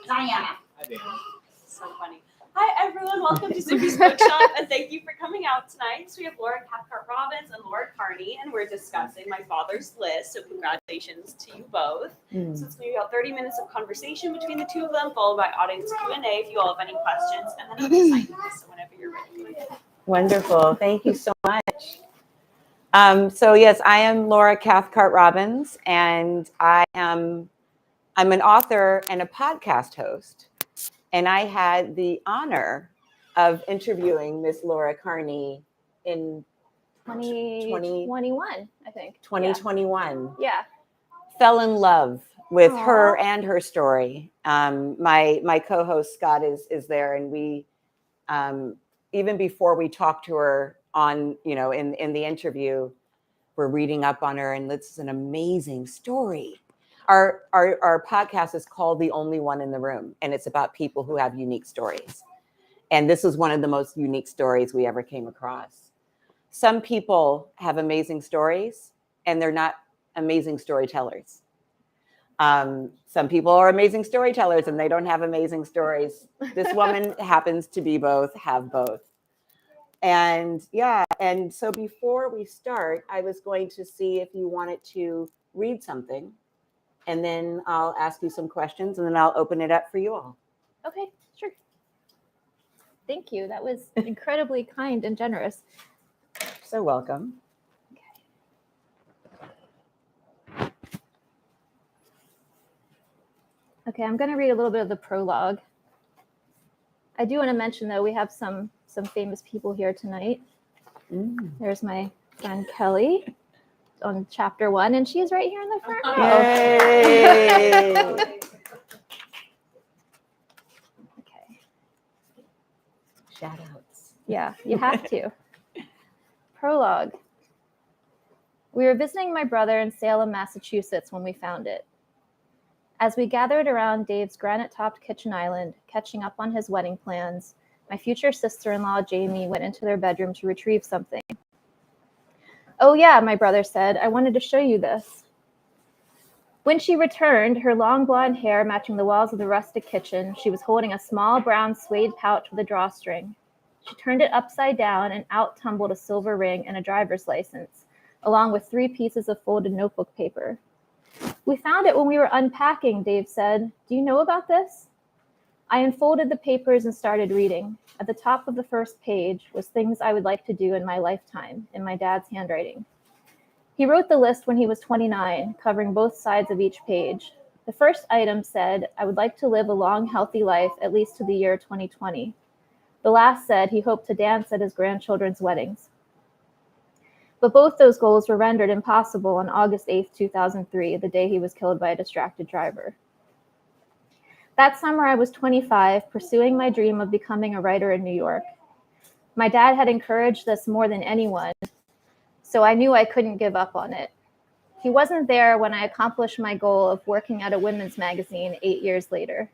Diana. So funny. Hi, everyone. Welcome to Zibby's Bookshop, and thank you for coming out tonight. So we have Laura Cathcart Robbins and Laura Carney, and we're discussing my father's list. So congratulations to you both. So it's going to be about 30 minutes of conversation between the two of them, followed by audience Q&A if you all have any questions, and then I'll be signing this, so whenever you're ready. Wonderful. Thank you so much. So yes, I am Laura Cathcart Robbins, and I'm an author and a podcast host. And I had the honor of interviewing Miss Laura Carney in 2021, I think. 2021. Yeah. Fell in love with her and her story. My co-host Scott is there, and we even before we talked to her on, in the interview, we're reading up on her, and this is an amazing story. Our podcast is called The Only One in the Room, and it's about people who have unique stories. And this is one of the most unique stories we ever came across. Some people have amazing stories, and they're not amazing storytellers. Some people are amazing storytellers, and they don't have amazing stories. This woman happens to be both, have both. And so before we start, I was going to see if you wanted to read something. And then I'll ask you some questions, and then I'll open it up for you all. Okay, sure. Thank you. That was incredibly kind and generous. So welcome. Okay, I'm going to read a little bit of the prologue. I do want to mention, though, we have some famous people here tonight. There's my friend Kelly on chapter 1, and she's right here in the front row. Yay! Okay. Shout outs. Yeah, you have to. Prologue. We were visiting my brother in Salem, Massachusetts when we found it. As we gathered around Dave's granite-topped kitchen island, catching up on his wedding plans, my future sister-in-law, Jamie, went into their bedroom to retrieve something. "Oh yeah," my brother said, "I wanted to show you this." When she returned, her long blonde hair matching the walls of the rustic kitchen, she was holding a small brown suede pouch with a drawstring. She turned it upside down, and out tumbled a silver ring and a driver's license, along with 3 pieces of folded notebook paper. "We found it when we were unpacking," Dave said. "Do you know about this?" I unfolded the papers and started reading. At the top of the first page was things I would like to do in my lifetime, in my dad's handwriting. He wrote the list when he was 29, covering both sides of each page. The first item said, "I would like to live a long, healthy life, at least to the year 2020. The last said he hoped to dance at his grandchildren's weddings. But both those goals were rendered impossible on August 8th, 2003, the day he was killed by a distracted driver. That summer, I was 25, pursuing my dream of becoming a writer in New York. My dad had encouraged this more than anyone, so I knew I couldn't give up on it. He wasn't there when I accomplished my goal of working at a women's magazine 8 years later.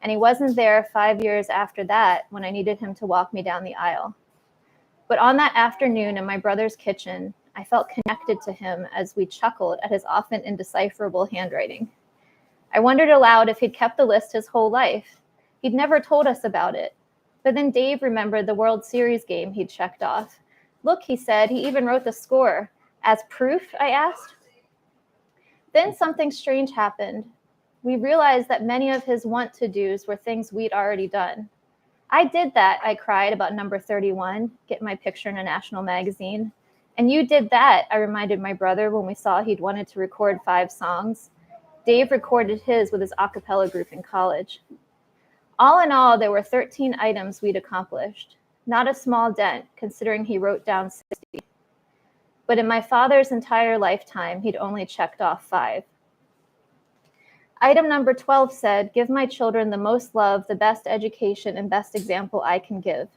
And he wasn't there 5 years after that when I needed him to walk me down the aisle. But on that afternoon in my brother's kitchen, I felt connected to him as we chuckled at his often indecipherable handwriting. I wondered aloud if he'd kept the list his whole life. He'd never told us about it. But then Dave remembered the World Series game he'd checked off. "Look," he said, "he even wrote the score." "As proof?" I asked. Then something strange happened. We realized that many of his want-to-dos were things we'd already done. "I did that," I cried about number 31, get my picture in a national magazine. "And you did that," I reminded my brother when we saw he'd wanted to record 5 songs. Dave recorded his with his a cappella group in college. All in all, there were 13 items we'd accomplished. Not a small dent, considering he wrote down 60. But in my father's entire lifetime, he'd only checked off 5. Item number 12 said, "Give my children the most love, the best education, and best example I can give."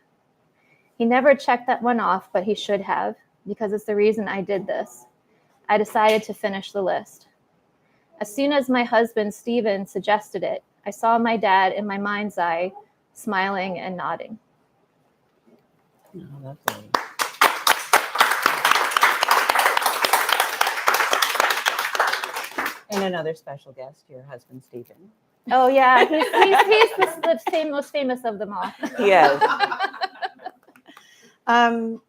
He never checked that one off, but he should have, because it's the reason I did this. I decided to finish the list. As soon as my husband, Stephen, suggested it, I saw my dad in my mind's eye, smiling and nodding. Oh, lovely. And another special guest, your husband, Stephen. Oh yeah, he's the most famous of them all. Yes.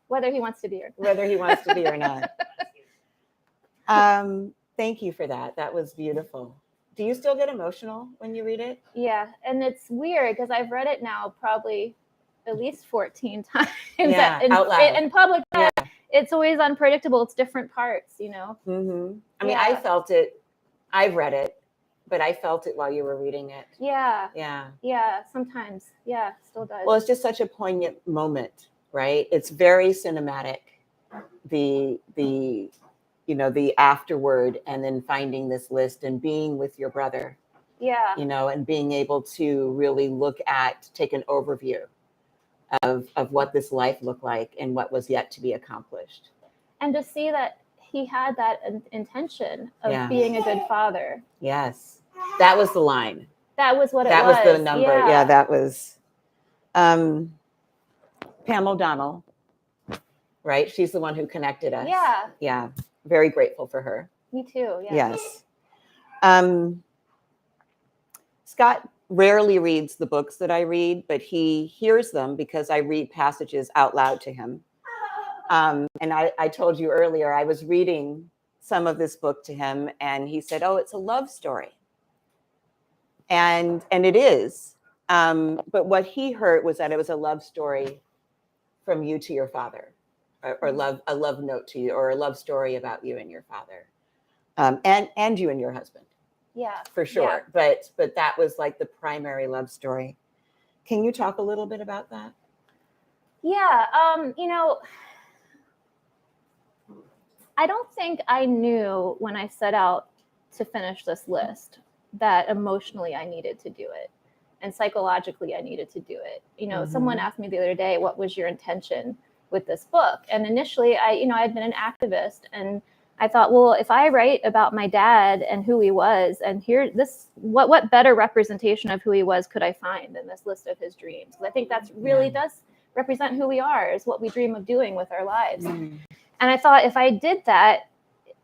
Whether he wants to be or Whether he wants to be or not. Thank you for that. That was beautiful. Do you still get emotional when you read it? Yeah, and it's weird because I've read it now probably at least 14 times. Yeah, out loud. In public, Yeah. it's always unpredictable. It's different parts, you know. Mm-hmm. I mean, Yeah. I felt it. I've read it, but I felt it while you were reading it. Yeah. Yeah. Yeah, sometimes. Yeah, still does. Well, it's just such a poignant moment, right? It's very cinematic. The the afterward, and then finding this list and being with your brother, yeah. and being able to really take an overview of what this life looked like and what was yet to be accomplished. And to see that he had that intention of Yeah. being a good father. Yes. That was the line. That was what That it was. was the number. Yeah, That was Pam O'Donnell, right? She's the one who connected us. Yeah. Yeah. Very grateful for her. Me too. Yeah. Yes. Scott rarely reads the books that I read, but he hears them because I read passages out loud to him. And I told you earlier, I was reading some of this book to him, and he said, "Oh, it's a love story." And it is. But what he heard was that it was a love story from you to your father, or a love note to you, or a love story about you and your father, and you and your husband. Yeah, for sure. Yeah. But that was like the primary love story. Can you talk a little bit about that? Yeah. I don't think I knew when I set out to finish this list that emotionally I needed to do it, and psychologically I needed to do it. Someone asked me the other day, what was your intention with this book? And initially I'd been an activist, and I thought, well, if I write about my dad and who he was, and what better representation of who he was could I find than this list of his dreams? Because I think that's really does represent who we are, is what we dream of doing with our lives. And I thought, if I did that,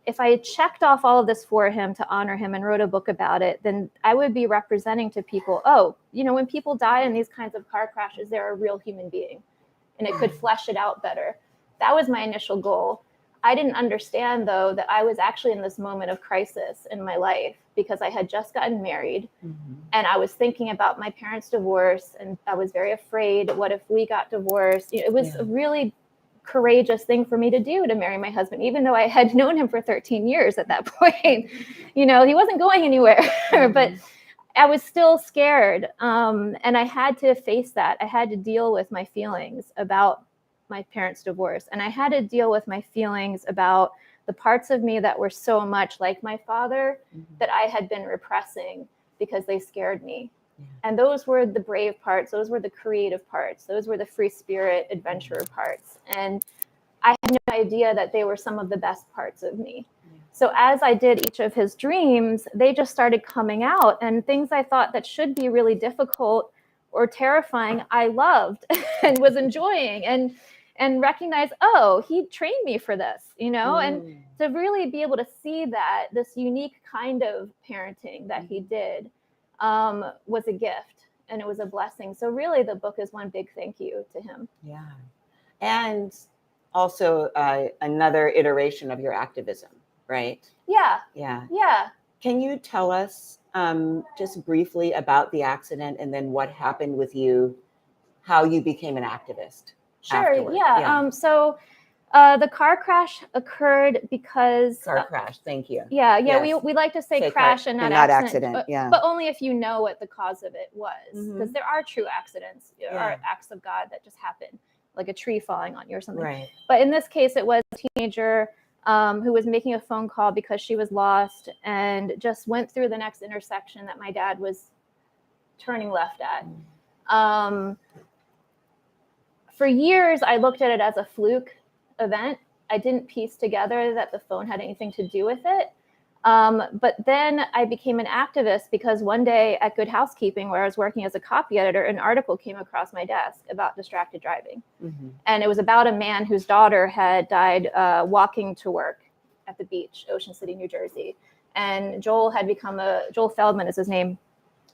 if I checked off all of this for him to honor him and wrote a book about it, then I would be representing to people, when people die in these kinds of car crashes, they're a real human being, and it could flesh it out better. That was my initial goal. I didn't understand, though, that I was actually in this moment of crisis in my life because I had just gotten married, and I was thinking about my parents' divorce, and I was very afraid. What if we got divorced? It was a really courageous thing for me to do, to marry my husband, even though I had known him for 13 years at that point. He wasn't going anywhere, but I was still scared. And I had to face that. I had to deal with my feelings about my parents' divorce. And I had to deal with my feelings about the parts of me that were so much like my father that I had been repressing because they scared me. Yeah. And those were the brave parts. Those were the creative parts. Those were the free spirit adventurer parts. And I had no idea that they were some of the best parts of me. Yeah. So as I did each of his dreams, they just started coming out, and things I thought that should be really difficult or terrifying, I loved and was enjoying, and recognize, he trained me for this, and to really be able to see that this unique kind of parenting that he did was a gift, and it was a blessing. So really the book is one big thank you to him. Yeah. And also another iteration of your activism, right? Yeah. Yeah. Yeah. Can you tell us just briefly about the accident, and then what happened with you, how you became an activist? Sure. Afterward? Yeah. So the car crash occurred because car crash. Thank you. Yeah. Yes. We like to say crash and not accident. Yeah. But only if you know what the cause of it was, because there are true accidents. There are acts of God that just happen, like a tree falling on you or something. Right. But in this case, it was a teenager who was making a phone call because she was lost, and just went through the next intersection that my dad was turning left at. For years, I looked at it as a fluke event. I didn't piece together that the phone had anything to do with it. But then I became an activist because one day at Good Housekeeping, where I was working as a copy editor, an article came across my desk about distracted driving. And it was about a man whose daughter had died walking to work at the beach, Ocean City, New Jersey. And Joel Feldman is his name.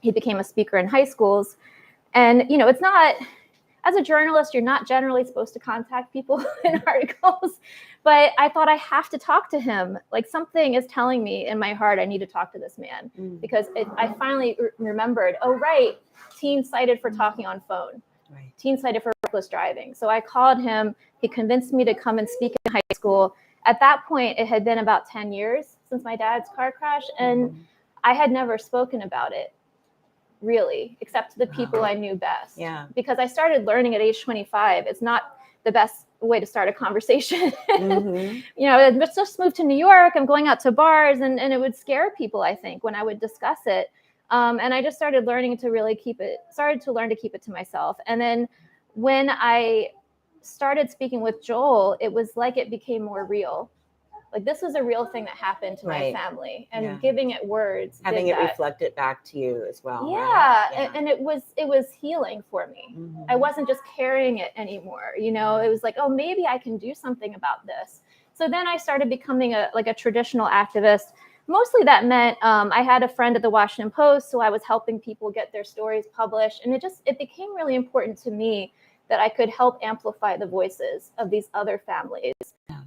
He became a speaker in high schools. And, you know, it's not, as a journalist, you're not generally supposed to contact people in articles, but I thought I have to talk to him. Like something is telling me in my heart, I need to talk to this man because I finally remembered, oh, right, teen cited for talking on phone, teen cited for reckless driving. So I called him. He convinced me to come and speak in high school. At that point, it had been about 10 years since my dad's car crash, and I had never spoken about it, really, except to the people I knew best. Yeah. Because I started learning at age 25. It's not the best way to start a conversation. You know, I just moved to New York. I'm going out to bars, and it would scare people, I think, when I would discuss it. And I just started learning to really started to learn to keep it to myself. And then when I started speaking with Joel, it was like it became more real. Like this was a real thing that happened to my family, and giving it words, having it reflected back to you as well. Yeah, right? And it was healing for me. I wasn't just carrying it anymore. You know, it was like, oh, maybe I can do something about this. So then I started becoming a traditional activist. Mostly that meant I had a friend at the Washington Post, so I was helping people get their stories published, and it became really important to me that I could help amplify the voices of these other families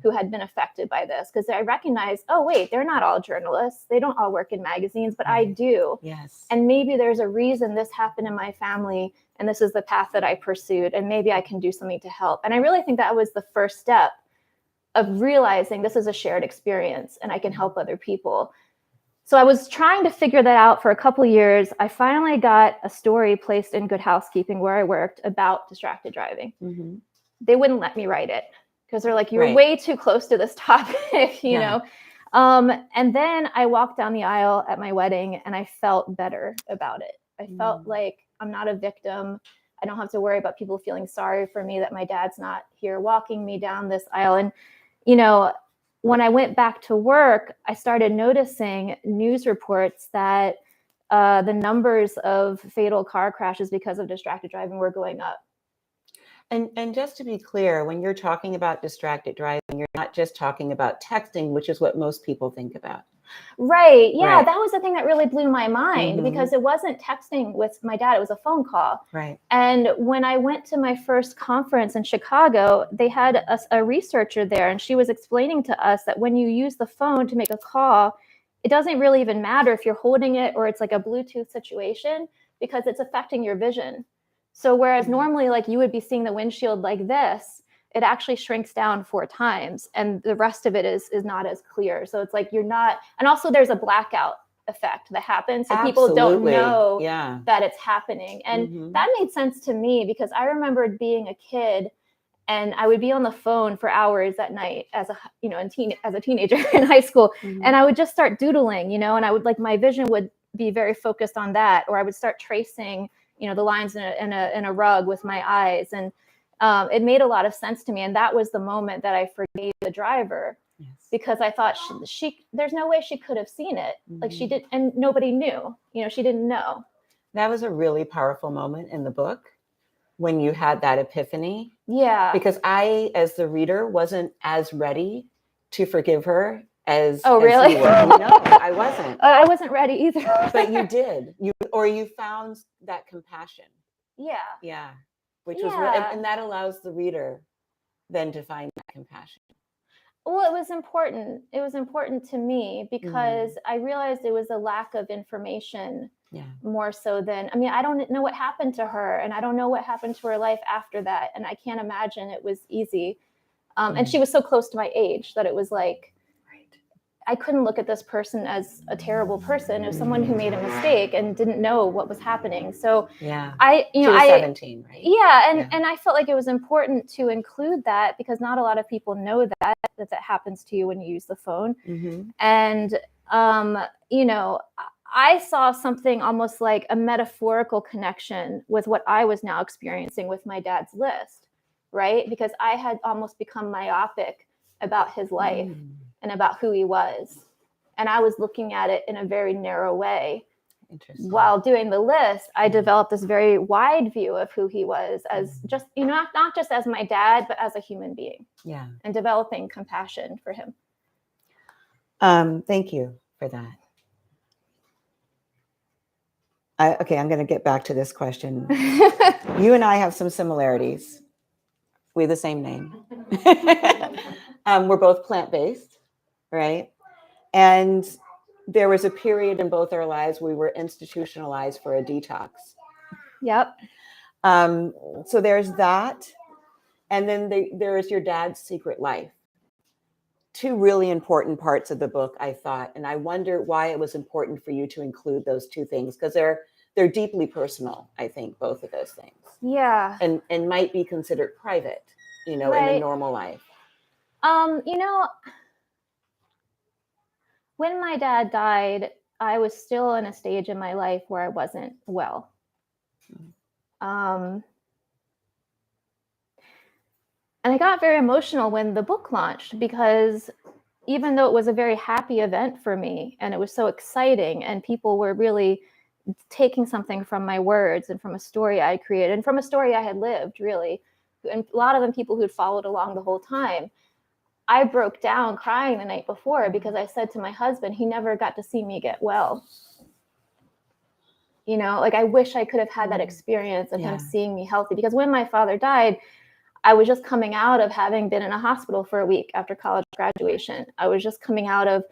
who had been affected by this, because I recognized, oh, wait, they're not all journalists. They don't all work in magazines, but I do. Yes. And maybe there's a reason this happened in my family, and this is the path that I pursued, and maybe I can do something to help. And I really think that was the first step of realizing this is a shared experience and I can help other people. So I was trying to figure that out for a couple of years. I finally got a story placed in Good Housekeeping where I worked about distracted driving. They wouldn't let me write it because they're like, you're way too close to this topic, you know? And then I walked down the aisle at my wedding and I felt better about it. I felt like I'm not a victim. I don't have to worry about people feeling sorry for me that my dad's not here walking me down this aisle. And, you know, when I went back to work, I started noticing news reports that the numbers of fatal car crashes because of distracted driving were going up. And just to be clear, when you're talking about distracted driving, you're not just talking about texting, which is what most people think about. Right. Yeah, that was the thing that really blew my mind because it wasn't texting with my dad. It was a phone call. Right. And when I went to my first conference in Chicago, they had a researcher there, and she was explaining to us that when you use the phone to make a call, it doesn't really even matter if you're holding it or it's like a Bluetooth situation because it's affecting your vision. So whereas normally like you would be seeing the windshield like this, it actually shrinks down 4 times and the rest of it is not as clear. So it's like you're not, and also there's a blackout effect that happens. So people don't know that it's happening. And that made sense to me because I remembered being a kid and I would be on the phone for hours at night as a teenager in high school. And I would just start doodling, you know, and I would like, my vision would be very focused on that. Or I would start tracing, you know, the lines in a rug with my eyes. And it made a lot of sense to me. And that was the moment that I forgave the driver because I thought she there's no way she could have seen it. Like she did. And nobody knew, you know, she didn't know. That was a really powerful moment in the book when you had that epiphany. Yeah. Because I, as the reader, wasn't as ready to forgive her as really? you were. No, I wasn't. I wasn't ready either. But you did. You found that compassion. Yeah. Yeah. Which was real, and that allows the reader then to find that compassion. Well, it was important. It was important to me because I realized it was a lack of information more so than, I mean, I don't know what happened to her and I don't know what happened to her life after that. And I can't imagine it was easy. And she was so close to my age that it was like, I couldn't look at this person as a terrible person. It was someone who made a mistake and didn't know what was happening. So she was 17, right? Yeah. And I felt like it was important to include that because not a lot of people know that happens to you when you use the phone. And, you know, I saw something almost like a metaphorical connection with what I was now experiencing with my dad's list, right? Because I had almost become myopic about his life and about who he was. And I was looking at it in a very narrow way. Interesting. While doing the list, I developed this very wide view of who he was as just, you know, not just as my dad, but as a human being. Yeah. And developing compassion for him. Thank you for that. Okay, I'm going to get back to this question. You and I have some similarities. We have the same name. We're both plant-based, right? And there was a period in both our lives we were institutionalized for a detox. Yep. So there's that. And then there is your dad's secret life. Two really important parts of the book, I thought. And I wonder why it was important for you to include those two things, because they're deeply personal, I think, both of those things. Yeah. And might be considered private, in a Right. normal life. When my dad died, I was still in a stage in my life where I wasn't well. And I got very emotional when the book launched, because even though it was a very happy event for me and it was so exciting and people were really taking something from my words and from a story I created and from a story I had lived, really, and a lot of them people who'd followed along the whole time, I broke down crying the night before because I said to my husband, he never got to see me get well. I wish I could have had that experience of him seeing me healthy, because when my father died, I was just coming out of having been in a hospital for a week after college graduation. I was just coming out of,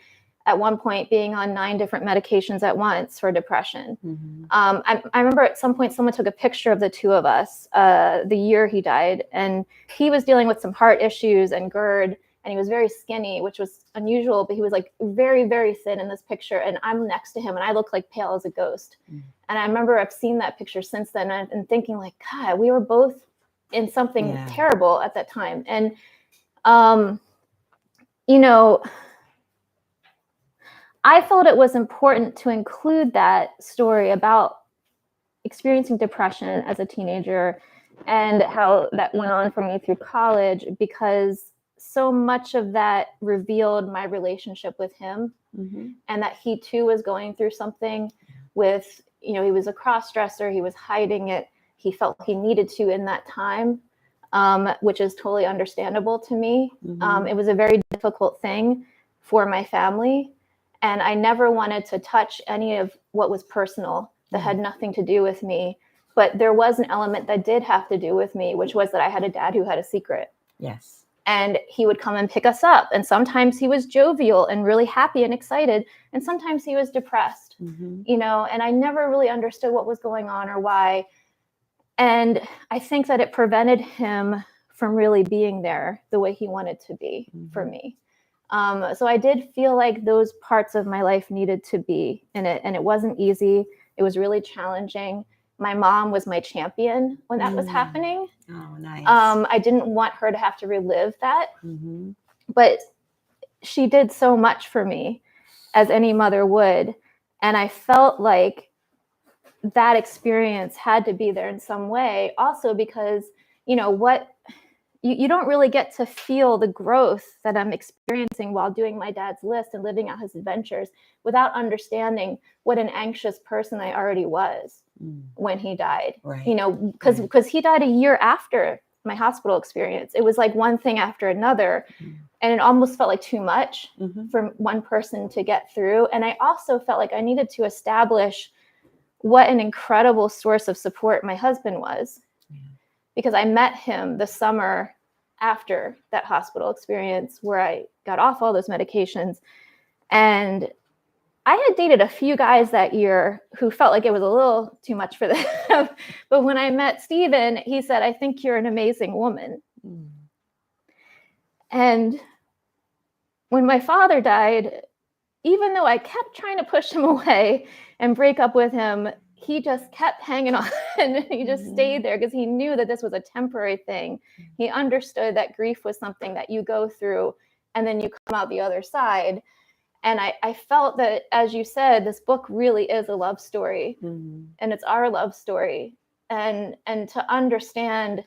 at one point, being on 9 different medications at once for depression. Mm-hmm. I remember at some point someone took a picture of the two of us the year he died, and he was dealing with some heart issues and GERD, and he was very skinny, which was unusual, but he was like very, very thin in this picture, and I'm next to him, and I look like pale as a ghost. Mm-hmm. And I remember I've seen that picture since then and thinking like, God, we were both in something terrible at that time. And, I felt it was important to include that story about experiencing depression as a teenager and how that went on for me through college, because so much of that revealed my relationship with him, mm-hmm. and that he too was going through something with, he was a cross-dresser, he was hiding it. He felt he needed to in that time, which is totally understandable to me. Mm-hmm. It was a very difficult thing for my family. And I never wanted to touch any of what was personal that had nothing to do with me. But there was an element that did have to do with me, which was that I had a dad who had a secret. Yes. And he would come and pick us up. And sometimes he was jovial and really happy and excited. And sometimes he was depressed, mm-hmm. And I never really understood what was going on or why. And I think that it prevented him from really being there the way he wanted to be, mm-hmm. for me. So I did feel like those parts of my life needed to be in it. And it wasn't easy. It was really challenging. My mom was my champion when that was happening. Oh, nice. I didn't want her to have to relive that. Mm-hmm. But she did so much for me, as any mother would. And I felt like that experience had to be there in some way. Also because, you don't really get to feel the growth that I'm experiencing while doing my dad's list and living out his adventures without understanding what an anxious person I already was when he died. Right. Because he died a year after my hospital experience. It was like one thing after another. And it almost felt like too much for one person to get through. And I also felt like I needed to establish what an incredible source of support my husband was. Because I met him the summer after that hospital experience where I got off all those medications. And I had dated a few guys that year who felt like it was a little too much for them. But when I met Steven, he said, I think you're an amazing woman. And when my father died, even though I kept trying to push him away and break up with him, he just kept hanging on and he just stayed there because he knew that this was a temporary thing. He understood that grief was something that you go through and then you come out the other side. And I felt that, as you said, this book really is a love story, and it's our love story. And to understand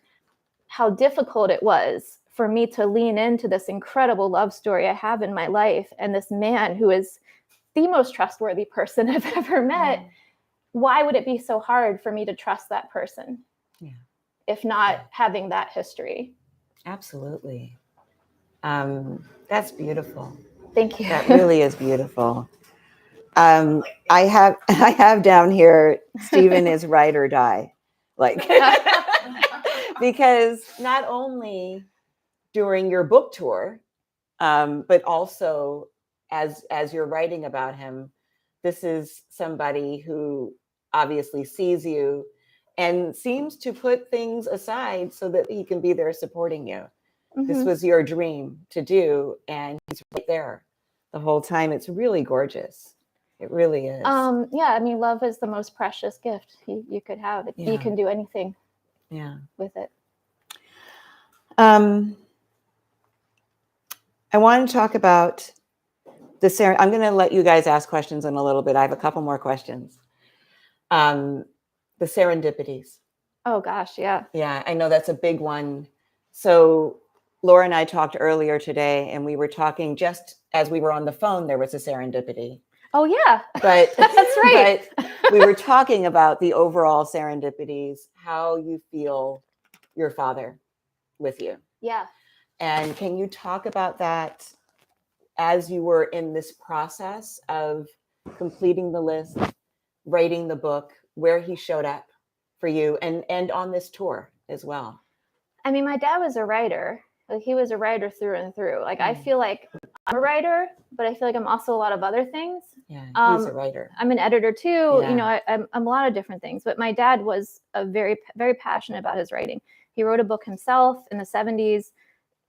how difficult it was for me to lean into this incredible love story I have in my life, and this man who is the most trustworthy person I've ever met. Why would it be so hard for me to trust that person? If not having that history? Absolutely. That's beautiful. Thank you. That really is beautiful. I have down here, Stephen is ride or die. Like, because not only during your book tour, but also as you're writing about him, this is somebody who obviously sees you and seems to put things aside so that he can be there supporting you. This was your dream to do, and he's right there the whole time. It's really gorgeous. It really is. Yeah, I mean, love is the most precious gift you could have. Yeah. You can do anything with it. I want to talk about the I'm going to let you guys ask questions in a little bit. I have a couple more questions. The serendipities. Oh gosh, yeah. Yeah, I know that's a big one. So Laura and I talked earlier today, and we were talking just as we were on the phone, there was a serendipity. Oh yeah, but that's right. But we were talking about the overall serendipities, how you feel your father with you. Yeah. And can you talk about that as you were in this process of completing the list, writing the book, where he showed up for you, and on this tour as well? I mean, my dad was a writer. Like, he was a writer through and through. Like, I feel like I'm a writer, but I feel like I'm also a lot of other things. Yeah, he's a writer. I'm an editor too. Yeah. You know, I'm a lot of different things. But my dad was very, very passionate about his writing. He wrote a book himself in the 70s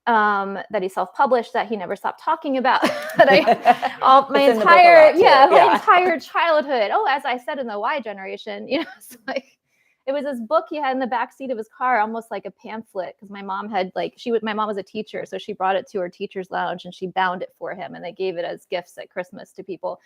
that he self-published that he never stopped talking about. That my entire childhood. Oh, as I said in the Y generation, you know, it's like, it was this book he had in the backseat of his car, almost like a pamphlet, because my mom had my mom was a teacher, so she brought it to her teacher's lounge and she bound it for him, and they gave it as gifts at Christmas to people.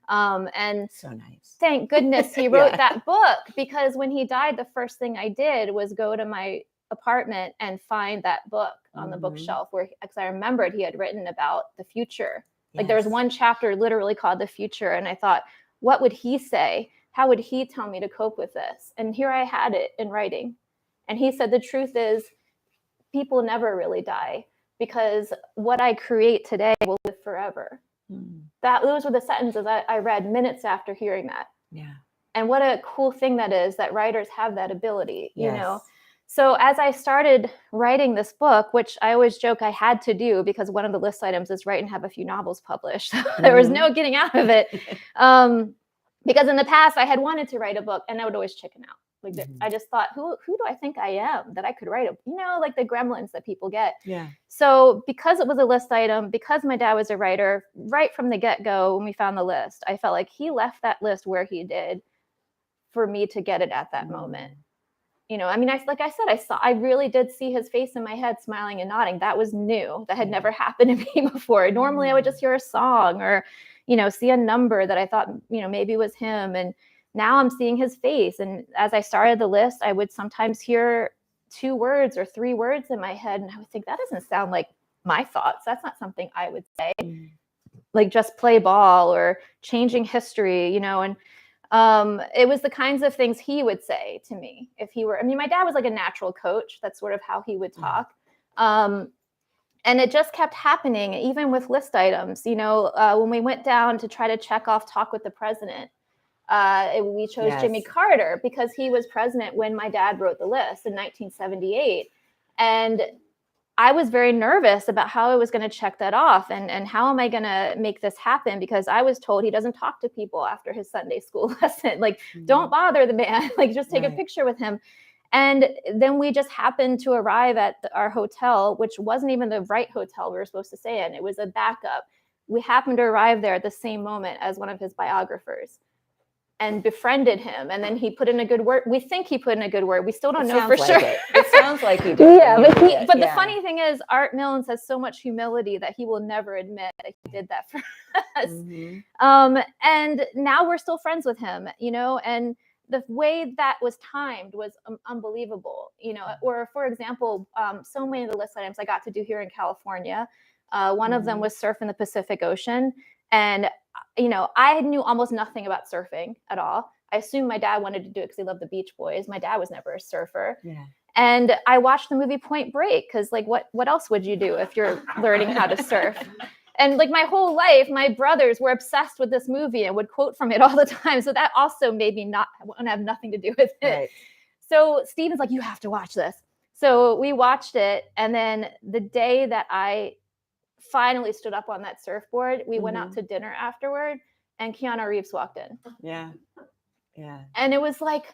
And so nice. Thank goodness he wrote that book, because when he died, the first thing I did was go to my apartment and find that book on the bookshelf, because I remembered he had written about the future. Like, there was one chapter literally called The Future, and I thought, what would he say? How would he tell me to cope with this? And here I had it in writing. And he said, the truth is, people never really die, because what I create today will live forever. Those were the sentences I read minutes after hearing that. Yeah. And what a cool thing that is, that writers have that ability, you know? So as I started writing this book, which I always joke I had to do, because one of the list items is write and have a few novels published. There was no getting out of it. Because in the past I had wanted to write a book, and I would always chicken out. Like, I just thought, who do I think I am that I could write like the gremlins that people get. Yeah. So because it was a list item, because my dad was a writer, right from the get-go when we found the list, I felt like he left that list where he did for me to get it at that moment. You know, I mean, I really did see his face in my head smiling and nodding. That was new. That had never happened to me before. Normally I would just hear a song or, you know, see a number that I thought, you know, maybe was him. And now I'm seeing his face. And as I started the list, I would sometimes hear 2 words or 3 words in my head. And I would think, that doesn't sound like my thoughts. That's not something I would say. Like, just play ball or changing history, you know. And it was the kinds of things he would say to me if he were, I mean, my dad was like a natural coach. That's sort of how he would talk. And it just kept happening, even with list items. You know, when we went down to try to check off talk with the president, we chose Jimmy Carter because he was president when my dad wrote the list in 1978. And I was very nervous about how I was going to check that off, and how am I going to make this happen? Because I was told he doesn't talk to people after his Sunday school lesson. Like, don't bother the man, like, just take a picture with him. And then we just happened to arrive at our hotel, which wasn't even the right hotel we were supposed to stay in. It was a backup. We happened to arrive there at the same moment as one of his biographers and befriended him. And then he put in a good word. We think he put in a good word. We still don't know for sure. It sounds like he did. Yeah, but the funny thing is, Art Milnes has so much humility that he will never admit that he did that for us. And now we're still friends with him, you know, and the way that was timed was unbelievable, you know. Or, for example, so many of the list items I got to do here in California. One of them was surf in the Pacific Ocean. And, you know, I knew almost nothing about surfing at all. I assumed my dad wanted to do it because he loved the Beach Boys. My dad was never a surfer. Yeah. And I watched the movie Point Break because, like, what else would you do if you're learning how to surf? And like my whole life, my brothers were obsessed with this movie and would quote from it all the time. So that also made me not want to have nothing to do with it. Right. So Steven's like, you have to watch this. So we watched it. And then the day that I finally stood up on that surfboard, we went out to dinner afterward and Keanu Reeves walked in. Yeah. Yeah. And it was like,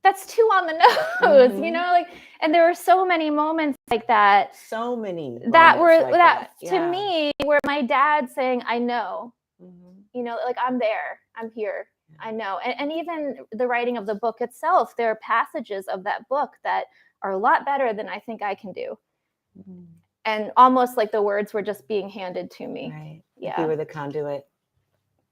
that's too on the nose, you know, like, and there were so many moments like that. So many that were like that yeah. to me were my dad saying, I know, you know, like I'm there, I'm here, I know. And even the writing of the book itself, there are passages of that book that are a lot better than I think I can do. And almost like the words were just being handed to me. Right. Yeah. You were the conduit.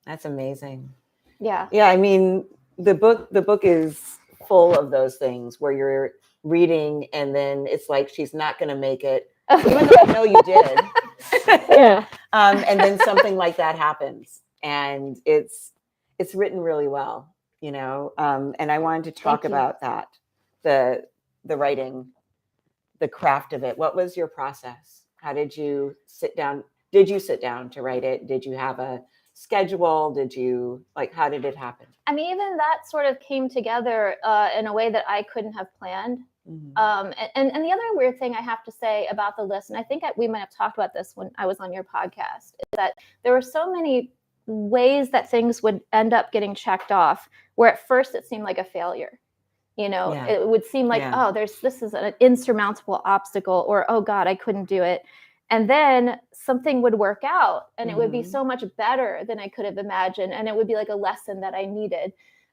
That's amazing. Yeah. Yeah. I mean, the book is full of those things where you're reading and then it's like, she's not going to make it, even though I know you did. Yeah. And then something like that happens and it's written really well, you know? And I wanted to talk about that, the writing, the craft of it. What was your process? How did you sit down? Did you sit down to write it? Did you have a schedule? Did you how did it happen? I mean, even that sort of came together in a way that I couldn't have planned. And the other weird thing I have to say about the list, and I think we might have talked about this when I was on your podcast, is that there were so many ways that things would end up getting checked off, where at first it seemed like a failure. You know, it would seem like, oh, this is an insurmountable obstacle, or, oh God, I couldn't do it. And then something would work out and it would be so much better than I could have imagined. And it would be like a lesson that I needed.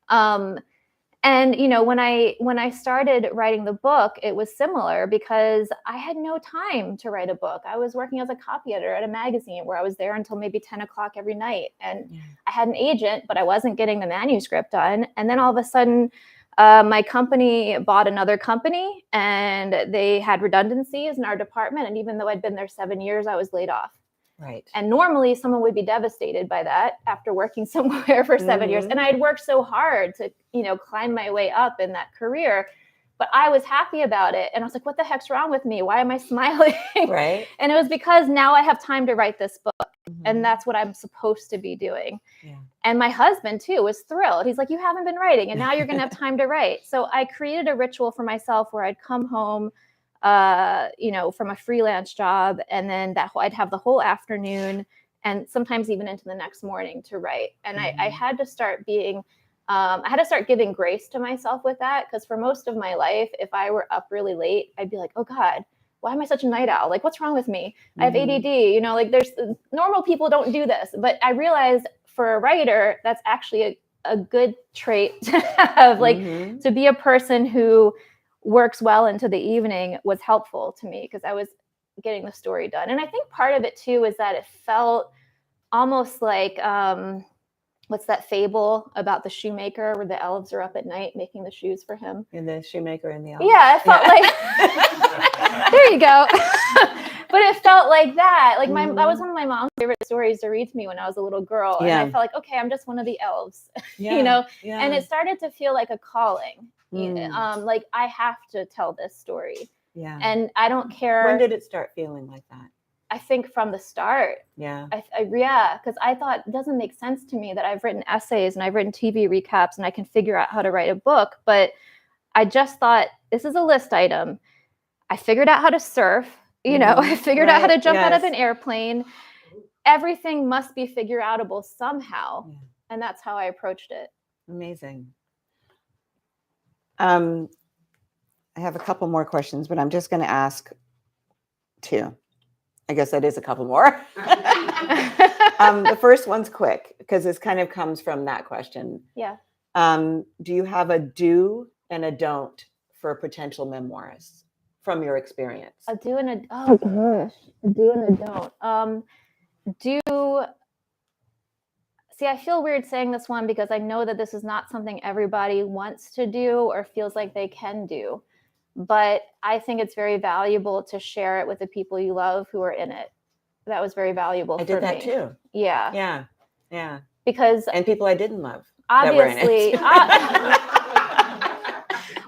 And, you know, when I started writing the book, it was similar because I had no time to write a book. I was working as a copy editor at a magazine where I was there until maybe 10 o'clock every night. And I had an agent, but I wasn't getting the manuscript done. And then all of a sudden, my company bought another company and they had redundancies in our department. And even though I'd been there 7 years, I was laid off. Right. And normally someone would be devastated by that after working somewhere for 7 years. And I had worked so hard to, you know, climb my way up in that career, but I was happy about it. And I was like, what the heck's wrong with me? Why am I smiling? Right. And it was because now I have time to write this book. And that's what I'm supposed to be doing. Yeah. And my husband too was thrilled. He's like, you haven't been writing and now you're going to have time to write. So I created a ritual for myself where I'd come home, you know, from a freelance job. And then I'd have the whole afternoon and sometimes even into the next morning to write. And I had to start being, I had to start giving grace to myself with that. Because for most of my life, if I were up really late, I'd be like, oh God, why am I such a night owl? Like, what's wrong with me? I have ADD, you know, like there's normal people don't do this. But I realized for a writer, that's actually a good trait to have, like to be a person who works well into the evening was helpful to me because I was getting the story done. And I think part of it too is that it felt almost like, what's that fable about the shoemaker where the elves are up at night making the shoes for him? And the shoemaker and the elves. Yeah, it felt like, there you go. But it felt like that. Like that was one of my mom's favorite stories to read to me when I was a little girl. And I felt like, okay, I'm just one of the elves, you know? Yeah. And it started to feel like a calling. Like I have to tell this story. Yeah. And I don't care. When did it start feeling like that? I think from the start. Yeah. Because I thought it doesn't make sense to me that I've written essays and I've written TV recaps and I can figure out how to write a book. But I just thought this is a list item. I figured out how to surf. You know, I figured out how to jump out of an airplane. Everything must be figure outable somehow. Yeah. And that's how I approached it. Amazing. I have a couple more questions, but I'm just going to ask two. I guess that is a couple more. The first one's quick because this kind of comes from that question. Yeah. Do you have a do and a don't for potential memoirists from your experience? A do and a oh gosh, a do and a don't. See, I feel weird saying this one because I know that this is not something everybody wants to do or feels like they can do. But I think it's very valuable to share it with the people you love who are in it. That was very valuable for me. I did that too. Yeah. Yeah. Yeah. Because and people I didn't love. Obviously.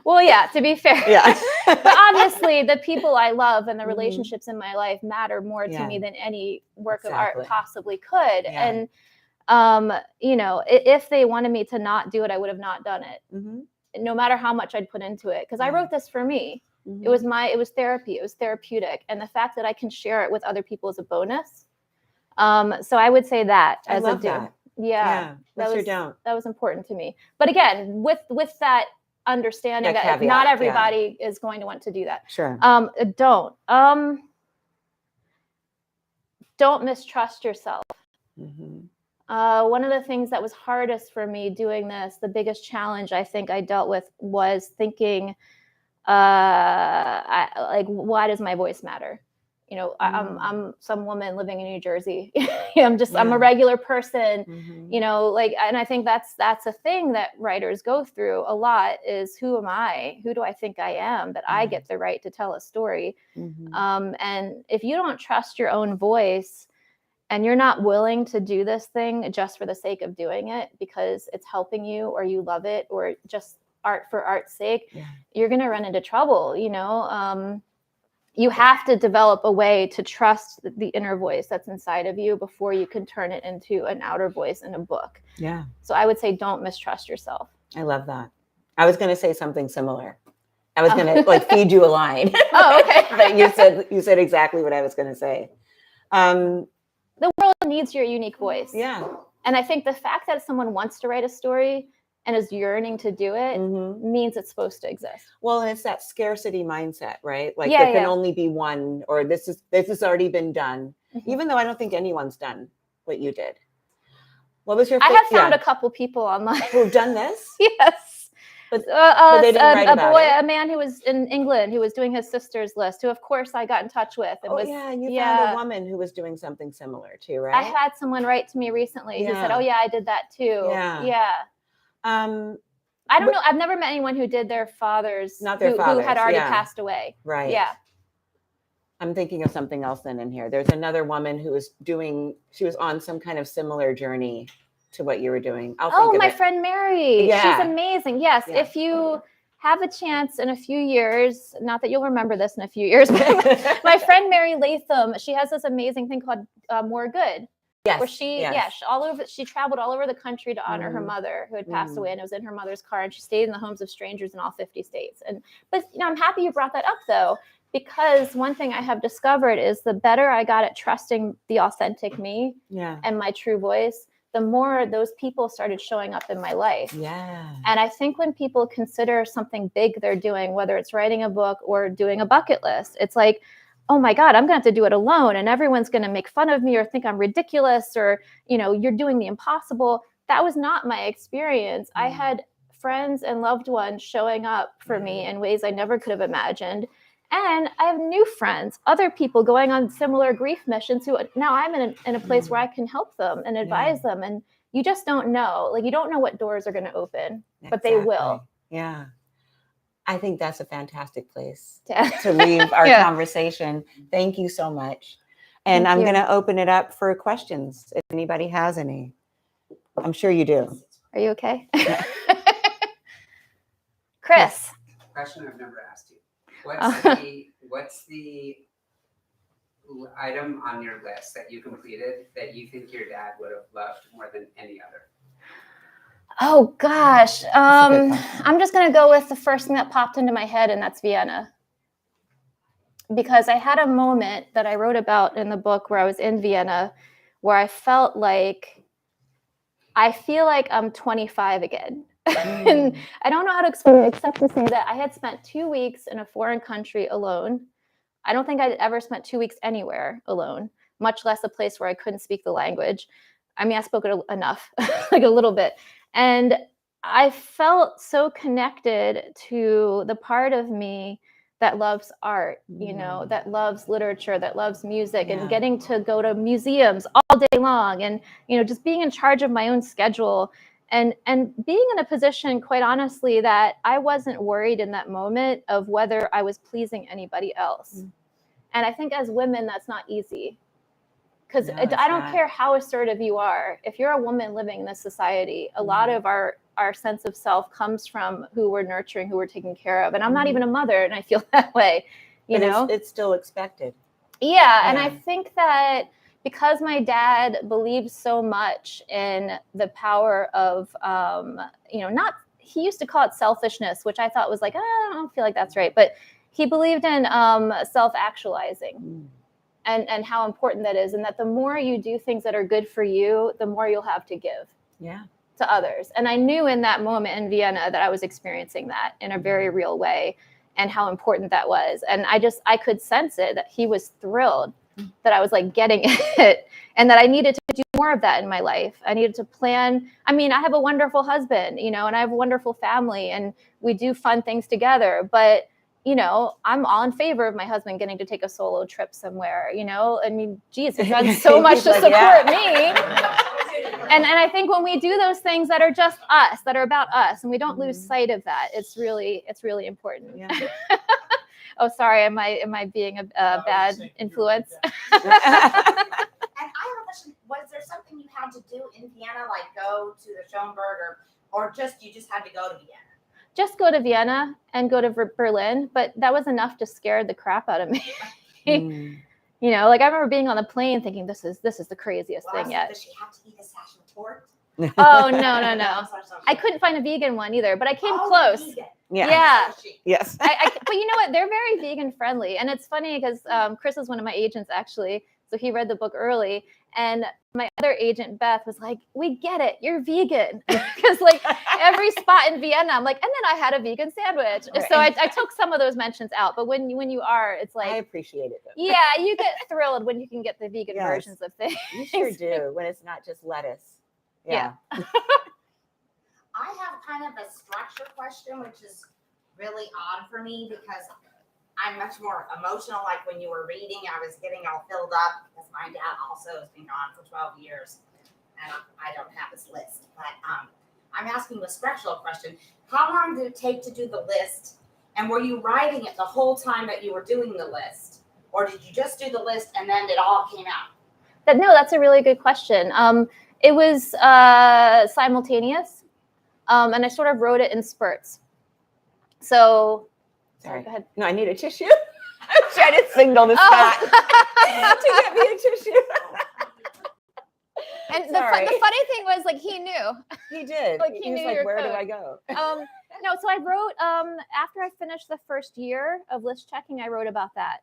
Well, yeah, to be fair. Yeah. But obviously the people I love and the Mhm. relationships in my life matter more Yeah. to me than any work of Exactly. art possibly could. Yeah. And you know, if they wanted me to not do it, I would have not done it, Mm-hmm. no matter how much I'd put into it. Because I Yeah. wrote this for me. Mm-hmm. It was therapy. It was therapeutic. And the fact that I can share it with other people is a bonus. So I would say that I as love a do. that. Yeah. What's your don't? That was important to me. But again, with that understanding That that caveat, not yeah. everybody is going to want to do that. Sure. Don't mistrust yourself. Mm-hmm. One of the things that was hardest for me doing this, the biggest challenge I think I dealt with, was thinking, like, why does my voice matter? You know, I'm some woman living in New Jersey. I'm a regular person. Mm-hmm. You know, like, and I think that's a thing that writers go through a lot, is who am I? Who do I think I am that I get the right to tell a story? Mm-hmm. And if you don't trust your own voice, and you're not willing to do this thing just for the sake of doing it because it's helping you or you love it or just art for art's sake, you're going to run into trouble. You know, you have to develop a way to trust the inner voice that's inside of you before you can turn it into an outer voice in a book. Yeah. So I would say don't mistrust yourself. I love that. I was going to say something similar. I was going to like feed you a line. Oh, okay. But you said exactly what I was going to say. The world needs your unique voice. Yeah. And I think the fact that someone wants to write a story and is yearning to do it means it's supposed to exist. Well, and it's that scarcity mindset, right? Like there can only be one, or this has already been done, even though I don't think anyone's done what you did. What was your? I have found a couple people online who've done this. Yes. But they didn't write about it. A man who was in England who was doing his sister's list, who of course I got in touch with. And you found a woman who was doing something similar too, right? I had someone write to me recently who said, "Oh yeah, I did that too." Yeah. I don't know. I've never met anyone who did their fathers, who had already passed away. Right. Yeah. I'm thinking of something else then in here. There's another woman who was she was on some kind of similar journey to what you were doing. My friend Mary. Yeah. She's amazing. Yes. Yeah. If you have a chance in a few years, not that you'll remember this in a few years, but my friend Mary Latham, she has this amazing thing called More Good. Yes. Where she traveled all over the country to honor her mother who had passed away, and it was in her mother's car, and she stayed in the homes of strangers in all 50 states. But you know, I'm happy you brought that up though, because one thing I have discovered is the better I got at trusting the authentic me and my true voice, the more those people started showing up in my life. Yeah. And I think when people consider something big they're doing, whether it's writing a book or doing a bucket list, it's like, oh my God, I'm going to have to do it alone. And everyone's going to make fun of me or think I'm ridiculous or, you know, you're doing the impossible. That was not my experience. I had friends and loved ones showing up for me in ways I never could have imagined. And I have new friends, other people going on similar grief missions who now I'm in a place where I can help them and advise them. And you just don't know, like, you don't know what doors are going to open, but they will. Yeah. I think that's a fantastic place to leave our conversation. Thank you so much. And I'm going to open it up for questions if anybody has any. I'm sure you do. Are you okay? Chris. Question I've never asked you. What's the item on your list that you completed that you think your dad would have loved more than any other? Oh gosh. I'm just going to go with the first thing that popped into my head, and that's Vienna. Because I had a moment that I wrote about in the book where I was in Vienna where I felt like I feel like I'm 25 again. And I don't know how to explain it except to say that I had spent 2 weeks in a foreign country alone. I don't think I'd ever spent 2 weeks anywhere alone, much less a place where I couldn't speak the language. I mean, I spoke it enough, like a little bit. And I felt so connected to the part of me that loves art, you know, that loves literature, that loves music, and getting to go to museums all day long, and, you know, just being in charge of my own schedule, and being in a position, quite honestly, that I wasn't worried in that moment of whether I was pleasing anybody else. And I think as women, that's not easy. Because I don't care how assertive you are. If you're a woman living in this society, a lot of our our sense of self comes from who we're nurturing, who we're taking care of. And I'm not even a mother, and I feel that way, you But know? it's still expected. Yeah, and I Yeah. think that because my dad believed so much in the power of, not, he used to call it selfishness, which I thought was like, I don't feel like that's right. But he believed in self-actualizing and how important that is. And that the more you do things that are good for you, the more you'll have to give to others. And I knew in that moment in Vienna that I was experiencing that in a very real way and how important that was. And I could sense it, that he was thrilled that I was like getting it and that I needed to do more of that in my life. I needed to plan. I mean, I have a wonderful husband, and I have a wonderful family, and we do fun things together. But, I'm all in favor of my husband getting to take a solo trip somewhere, I mean, geez, he's done so much to support me. And I think when we do those things that are just us, that are about us, and we don't lose sight of that, it's really important. Yeah. Oh, sorry. Am I being a bad influence? And I have a question. Was there something you had to do in Vienna, like go to the Schoenberg, or you just had to go to Vienna? Just go to Vienna and go to Berlin, but that was enough to scare the crap out of me. Like I remember being on the plane thinking, this is the craziest thing yet. Does she have to eat a sachet of torte? Oh, no. I couldn't find a vegan one either, but I came close. Vegan. Yeah. Yes. But you know what? They're very vegan friendly. And it's funny because Chris is one of my agents, actually. So he read the book early. And my other agent, Beth, was like, we get it. You're vegan. Because like every spot in Vienna, I'm like, and then I had a vegan sandwich. Right. So I took some of those mentions out. But when you are, it's like. I appreciate it. Though. Yeah, you get thrilled when you can get the vegan versions of things. You sure do, when it's not just lettuce. Yeah. I have kind of a structure question, which is really odd for me because I'm much more emotional. Like when you were reading, I was getting all filled up because my dad also has been gone for 12 years and I don't have his list. But I'm asking a structural question. How long did it take to do the list? And were you writing it the whole time that you were doing the list? Or did you just do the list and then it all came out? No, that's a really good question. It was simultaneous, and I sort of wrote it in spurts. So, sorry, go ahead. No, I need a tissue. I'm trying to signal to Scott to get me a tissue. And the funny thing was, like, he knew. He did. Like, he was knew like, your where code. do I go? No, so I wrote, after I finished the first year of list checking, I wrote about that.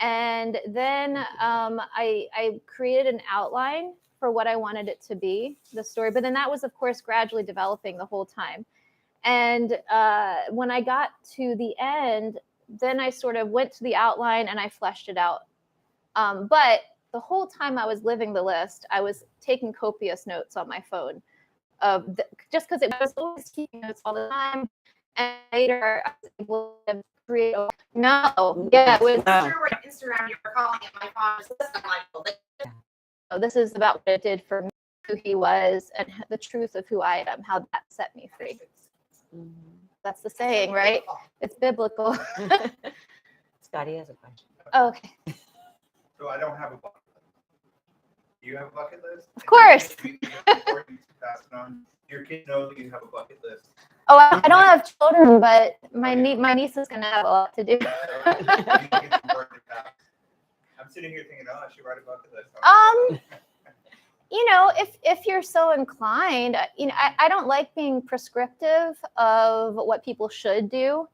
And then I created an outline for what I wanted it to be, the story. But then that was, of course, gradually developing the whole time. And when I got to the end, then I sort of went to the outline and I fleshed it out. But the whole time I was living the list, I was taking copious notes on my phone, just because it was always keeping notes all the time. And later I was able to create. It was. Instagram, you were calling it my father's list. I'm like, well, this is about what it did for me, who he was, and the truth of who I am, how that set me free. That's the saying, right? It's biblical. Scotty has a question. Okay. So I don't have a bucket list. Do you have a bucket list? Of course. Your kids know that you have a bucket list. Oh, I don't have children, but my niece is going to have a lot to do. I'm sitting here thinking, oh, I should write a bucket list. If you're so inclined, I don't like being prescriptive of what people should do,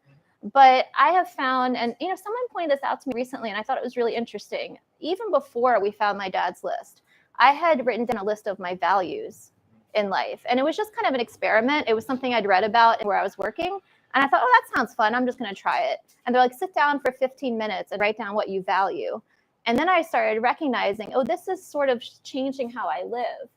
but I have found, and someone pointed this out to me recently, and I thought it was really interesting. Even before we found my dad's list, I had written down a list of my values in life, and it was just kind of an experiment. It was something I'd read about where I was working, and I thought, oh, that sounds fun. I'm just going to try it. And they're like, sit down for 15 minutes and write down what you value. And then I started recognizing, oh, this is sort of changing how I live.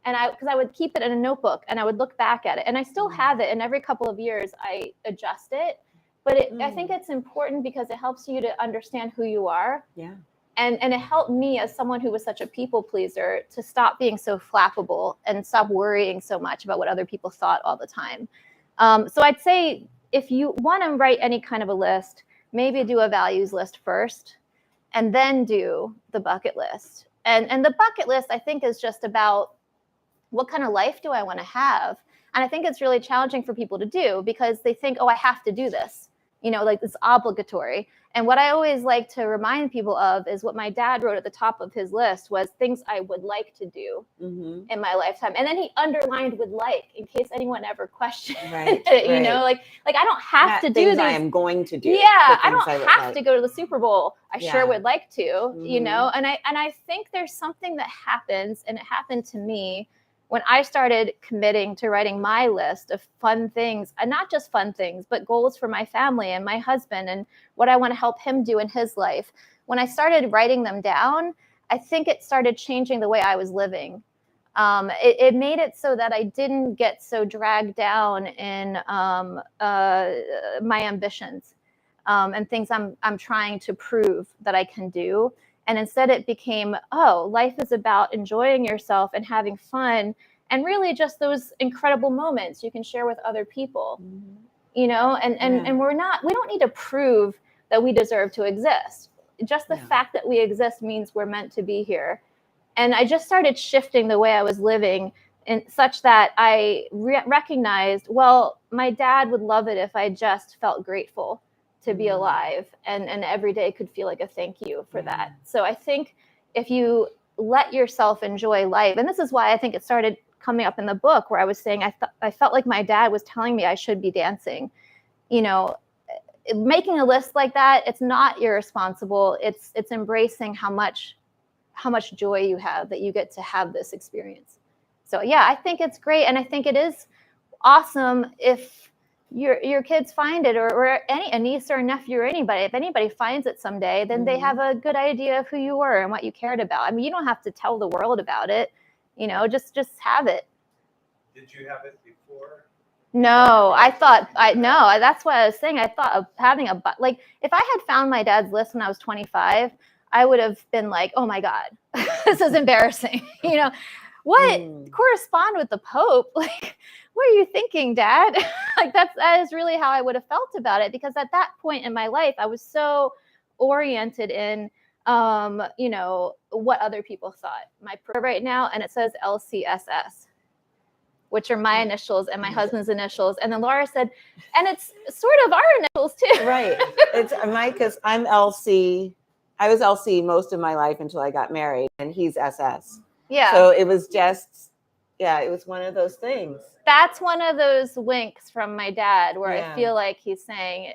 And because I would keep it in a notebook and I would look back at it, and I still have it. And every couple of years I adjust it. But I think it's important because it helps you to understand who you are. Yeah. And it helped me, as someone who was such a people pleaser, to stop being so flappable and stop worrying so much about what other people thought all the time. So I'd say if you want to write any kind of a list, maybe do a values list first, and then do the bucket list. And the bucket list, I think, is just about what kind of life do I want to have? And I think it's really challenging for people to do because they think, oh, I have to do this, like it's obligatory. And what I always like to remind people of is what my dad wrote at the top of his list was things I would like to do in my lifetime. And then he underlined would like in case anyone ever questioned it, like I don't have to do things these. I am going to do. Yeah, I don't have to go to the Super Bowl. I Yeah. sure would like to, and I think there's something that happens, and it happened to me when I started committing to writing my list of fun things, and not just fun things, but goals for my family and my husband and what I want to help him do in his life. When I started writing them down, I think it started changing the way I was living. It made it so that I didn't get so dragged down in my ambitions and things I'm trying to prove that I can do. And instead it became, life is about enjoying yourself and having fun and really just those incredible moments you can share with other people, and we don't need to prove that we deserve to exist. Just the fact that we exist means we're meant to be here. And I just started shifting the way I was living in such that I recognized, well, my dad would love it if I just felt grateful to be alive and every day could feel like a thank you for that. So I think if you let yourself enjoy life, and this is why I think it started coming up in the book where I was saying I felt like my dad was telling me I should be dancing. Making a list like that, it's not irresponsible. It's embracing how much joy you have that you get to have this experience. So yeah, I think it's great, and I think it is awesome if your kids find it, or a niece or a nephew or anybody. If anybody finds it someday, then they have a good idea of who you were and what you cared about. I mean, you don't have to tell the world about it, just have it. Did you have it before? No, that's what I was saying. I thought of having if I had found my dad's list when I was 25, I would have been like, oh my God, this is embarrassing. What correspond with the Pope? Like, what are you thinking, Dad? That is really how I would have felt about it, because at that point in my life, I was so oriented in, what other people thought. My prayer right now, and it says LCSS, which are my initials and my husband's initials. And then Laura said, and it's sort of our initials too. Right. It's because I'm LC. I was LC most of my life until I got married, and he's SS. Yeah. So it was just, it was one of those things. That's one of those winks from my dad where I feel like he's saying,